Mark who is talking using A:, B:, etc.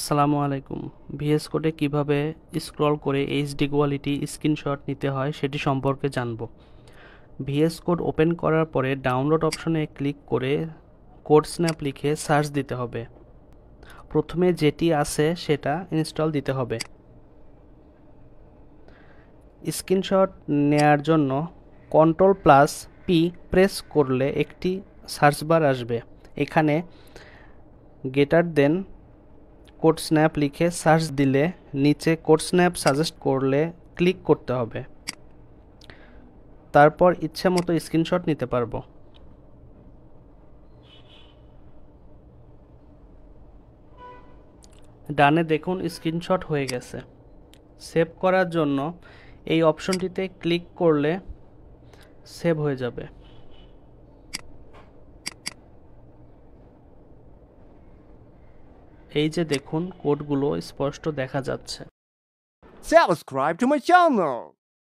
A: আসসালামু আলাইকুম। ভিএস কোডে কিভাবে স্ক্রল করে এইচডি কোয়ালিটি স্ক্রিনশট নিতে হয় সেটি সম্পর্কে জানব। ভিএস কোড ওপেন করার পরে ডাউনলোড অপশনে ক্লিক করে কোড স্ন্যাপ লিখে সার্চ দিতে হবে। প্রথমে যেটি আছে সেটা ইনস্টল দিতে হবে। স্ক্রিনশট নেয়ার জন্য Ctrl+P প্রেস করলে একটি সার্চ বার আসবে। এখানে গ্রেটার দেন কোড স্ন্যাপ লিখে সার্চ দিলে নিচে কোড স্ন্যাপ সাজেস্ট করলে ক্লিক করতে হবে। তারপর ইচ্ছা মতো স্ক্রিনশট নিতে পারবো। ডানে দেখুন স্ক্রিনশট হয়ে গেছে। সেভ করার জন্য এই অপশনটিতে ক্লিক করলে সেভ হয়ে যাবে। এই যে দেখুন কোডগুলো স্পষ্ট দেখা যাচ্ছে।
B: Subscribe to my channel.